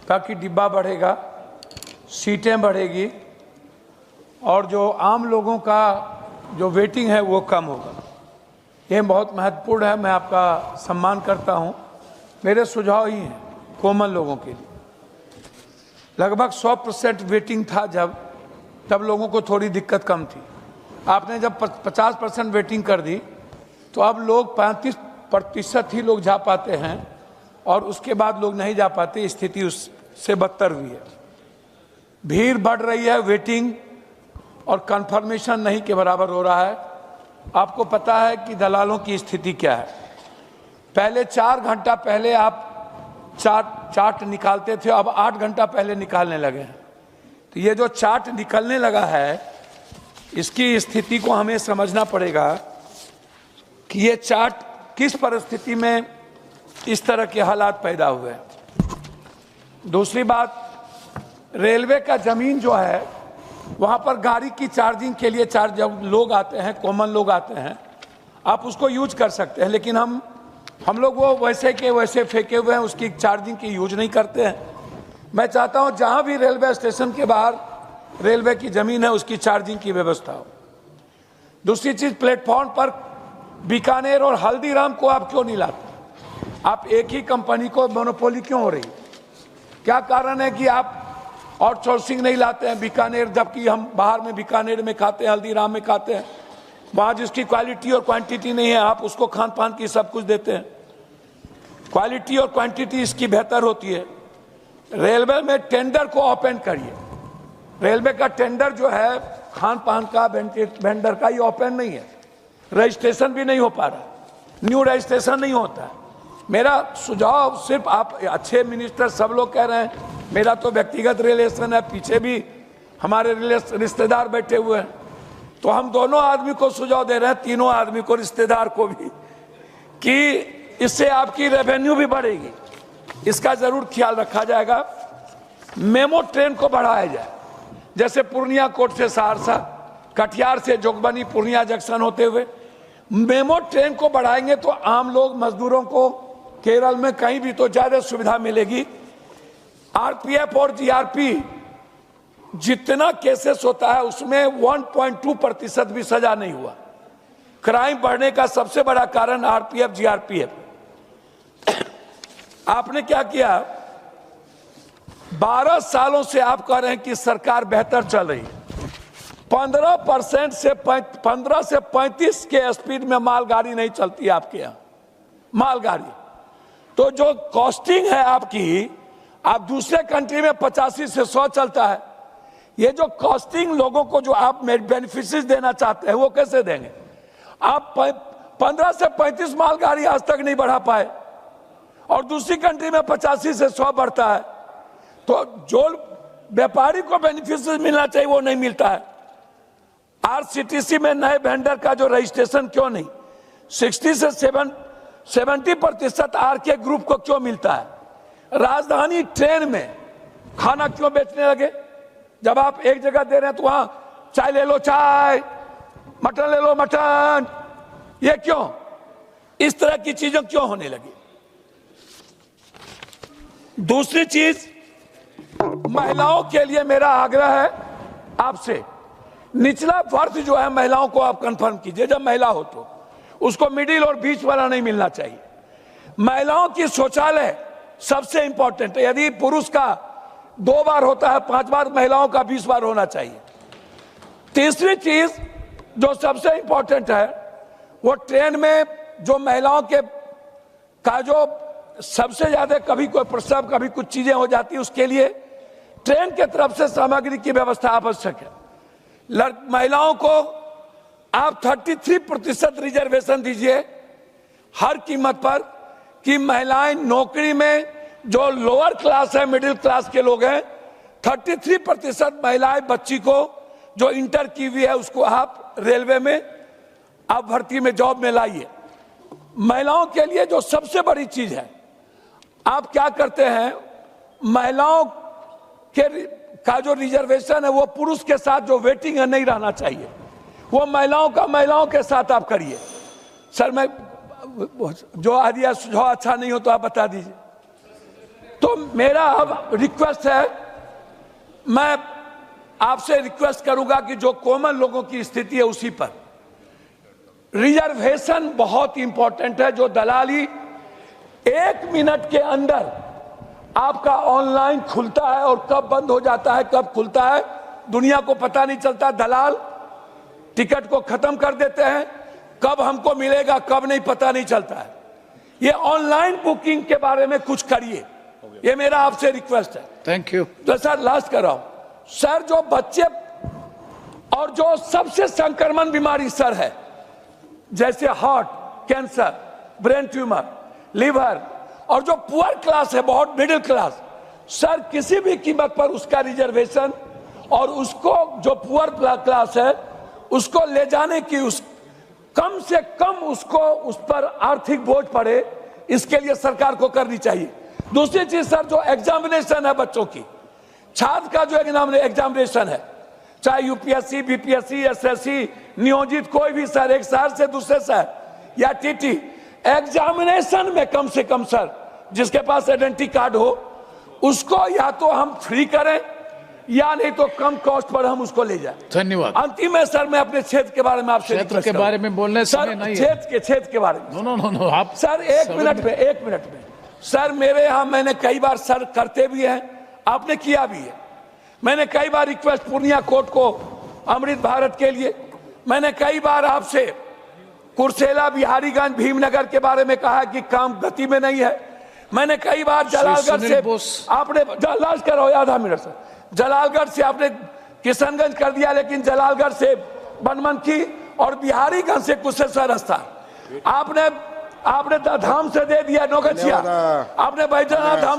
ताकि डिब्बा बढ़ेगा, सीटें बढ़ेगी और जो आम लोगों का जो वेटिंग है वो कम होगा। ये बहुत महत्वपूर्ण है। मैं आपका सम्मान करता हूँ। मेरे सुझाव ही हैं कॉमन लोगों के लिए। लगभग 100% वेटिंग था तब लोगों को थोड़ी दिक्कत कम थी। आपने जब 50% वेटिंग कर दी तो अब लोग 35% ही लोग जा पाते हैं और उसके बाद लोग नहीं जा पाते। स्थिति उससे बदतर हुई है। भीड़ बढ़ रही है, वेटिंग और कंफर्मेशन नहीं के बराबर हो रहा है। आपको पता है कि दलालों की स्थिति क्या है। पहले 4 घंटा पहले आप चार्ट निकालते थे, अब 8 घंटा पहले निकालने लगे हैं। तो ये जो चार्ट निकलने लगा है, इसकी स्थिति को हमें समझना पड़ेगा कि ये चार्ट किस परिस्थिति में इस तरह के हालात पैदा हुए हैं। दूसरी बात, रेलवे का जमीन जो है वहां पर गाड़ी की चार्जिंग के लिए जब लोग आते हैं, कॉमन लोग आते हैं, आप उसको यूज कर सकते हैं, लेकिन हम लोग वो वैसे के वैसे फेंके हुए हैं, उसकी चार्जिंग की यूज नहीं करते हैं। मैं चाहता हूं जहां भी रेलवे स्टेशन के बाहर रेलवे की जमीन है उसकी चार्जिंग की व्यवस्था हो। दूसरी चीज, प्लेटफॉर्म पर बीकानेर और हल्दीराम को आप क्यों नहीं लाते? आप एक ही कंपनी को मोनोपोली क्यों हो रही? क्या कारण है कि आप आउटसोर्सिंग नहीं लाते हैं बीकानेर, जबकि हम बाहर में बीकानेर में खाते हैं, हल्दीराम में खाते हैं, वहां जिसकी क्वालिटी और क्वांटिटी नहीं है आप उसको खान पान की सब कुछ देते हैं। क्वालिटी और क्वांटिटी इसकी बेहतर होती है। रेलवे में टेंडर को ओपन करिए। रेलवे का टेंडर जो है खान पान का वेंडर का ये ओपन नहीं है। रजिस्ट्रेशन भी नहीं हो पा रहा, न्यू रजिस्ट्रेशन नहीं होता है। मेरा सुझाव सिर्फ, आप अच्छे मिनिस्टर सब लोग कह रहे हैं, मेरा तो व्यक्तिगत रिलेशन है, पीछे भी हमारे रिश्तेदार बैठे हुए हैं, तो हम दोनों आदमी को सुझाव दे रहे हैं, तीनों आदमी को, रिश्तेदार को भी, कि इससे आपकी रेवेन्यू भी बढ़ेगी। इसका जरूर ख्याल रखा जाएगा। मेमो ट्रेन को बढ़ाया जाए, जैसे पूर्णिया कोट से सहरसा, कटिहार से जोगबनी, पूर्णिया जंक्शन होते हुए मेमो ट्रेन को बढ़ाएंगे तो आम लोग, मजदूरों को केरल में कहीं भी तो ज्यादा सुविधा मिलेगी। आरपीएफ और जीआरपी जितना केसेस होता है उसमें 1.2% भी सजा नहीं हुआ। क्राइम बढ़ने का सबसे बड़ा कारण आरपीएफ जीआरपी है। आपने क्या किया? 12 सालों से आप कह रहे हैं कि सरकार बेहतर चल रही है। 15% से 15 से 35 के स्पीड में मालगाड़ी नहीं चलती आपके यहाँ, मालगाड़ी। तो जो कॉस्टिंग है आपकी, आप दूसरे कंट्री में 85 से 100 चलता है। ये जो कॉस्टिंग लोगों को जो आप बेनिफिट्स देना चाहते हैं वो कैसे देंगे? आप 15 से 35 मालगाड़ी आज तक नहीं बढ़ा पाए और दूसरी कंट्री में 85 से 100 बढ़ता है। तो जो व्यापारी को बेनिफिट्स मिलना चाहिए वो नहीं मिलता है। आरसीटीसी में नए वेंडर का जो रजिस्ट्रेशन क्यों नहीं? 60 से 70% आरके ग्रुप को क्यों मिलता है? राजधानी ट्रेन में खाना क्यों बेचने लगे? जब आप एक जगह दे रहे हैं तो वहां चाय ले लो चाय, मटन ले लो मटन, ये क्यों? इस तरह की चीजें क्यों होने लगी? दूसरी चीज, महिलाओं के लिए मेरा आग्रह है आपसे, निचला वर्ग जो है महिलाओं को आप कंफर्म कीजिए। जब महिला हो तो उसको मिडिल और बीच वाला नहीं मिलना चाहिए। महिलाओं की शौचालय सबसे इंपॉर्टेंट है। यदि पुरुष का 2 बार होता है, 5 बार, महिलाओं का 20 बार होना चाहिए। तीसरी चीज जो सबसे इंपॉर्टेंट है, वो ट्रेन में जो महिलाओं के का जो सबसे ज्यादा कभी कोई प्रसव, कभी कुछ चीजें हो जाती है, उसके लिए ट्रेन के तरफ से सामग्री की व्यवस्था आवश्यक है। महिलाओं को आप 33% रिजर्वेशन दीजिए हर कीमत पर, कि महिलाएं नौकरी में, जो लोअर क्लास है, मिडिल क्लास के लोग हैं, 33% महिलाएं बच्ची को जो इंटर की हुई है उसको आप रेलवे में आप भर्ती में, जॉब में लाइए। महिलाओं के लिए जो सबसे बड़ी चीज है, आप क्या करते हैं, महिलाओं का जो रिजर्वेशन है वो पुरुष के साथ जो वेटिंग है नहीं रहना चाहिए, वो महिलाओं का महिलाओं के साथ आप करिए। सर, मैं जो आइडिया सुझाव अच्छा नहीं हो तो आप बता दीजिए। तो मेरा अब रिक्वेस्ट है, मैं आपसे रिक्वेस्ट करूंगा कि जो कॉमन लोगों की स्थिति है उसी पर रिजर्वेशन बहुत इंपॉर्टेंट है। जो दलाली 1 मिनट के अंदर आपका ऑनलाइन खुलता है और कब बंद हो जाता है, कब खुलता है, दुनिया को पता नहीं चलता। दलाल टिकट को खत्म कर देते हैं, कब हमको मिलेगा कब नहीं पता नहीं चलता है। ये ऑनलाइन बुकिंग के बारे में कुछ करिए, ये मेरा आपसे रिक्वेस्ट है। Thank you. तो सर लास्ट कर रहा हूं सर, जो बच्चे और जो सबसे संक्रमण बीमारी सर है, जैसे heart cancer, brain tumour, liver, और जो पुअर क्लास है, बहुत मिडिल क्लास, सर किसी भी कीमत पर उसका रिजर्वेशन और उसको जो पुअर क्लास है उसको ले जाने की उस कम से कम उसको उस पर आर्थिक बोझ पड़े, इसके लिए सरकार को करनी चाहिए। दूसरी चीज सर, जो एग्जामिनेशन है बच्चों की, छात्र का जो एग्जामिनेशन है, चाहे यूपीएससी, बीपीएससी, एसएससी, नियोजित कोई भी सर, एक शहर से दूसरे शहर या टीटी, एग्जामिनेशन में कम से कम सर जिसके पास आइडेंटिटी कार्ड हो उसको या तो हम फ्री करें या नहीं तो कम कॉस्ट पर हम उसको ले जाएं। धन्यवाद। अंतिम में सर, मैं अपने क्षेत्र के बारे में आपसे क्षेत्र के बारे में बोलने सर, क्षेत्र के बारे में नो आप सर एक मिनट में सर, मेरे यहाँ मैंने कई बार सर करते भी हैं, आपने किया भी है। मैंने कई बार रिक्वेस्ट पूर्णिया कोर्ट को अमृत भारत के लिए, मैंने कई बार आपसे कुर्सेला, बिहारीगंज, भीमनगर के बारे में कहा कि काम गति में नहीं है। मैंने कई बार जलालगढ़ से आपने लास्ट करो, आधा मिनट सर, जलालगढ़ से आपने किशनगंज कर दिया, लेकिन जलालगढ़ से बनमनखी और बिहारीगंज से कुशेश्वर रास्ता आपने धाम से दे दिया, नौगछिया आपने बैजनाथ धाम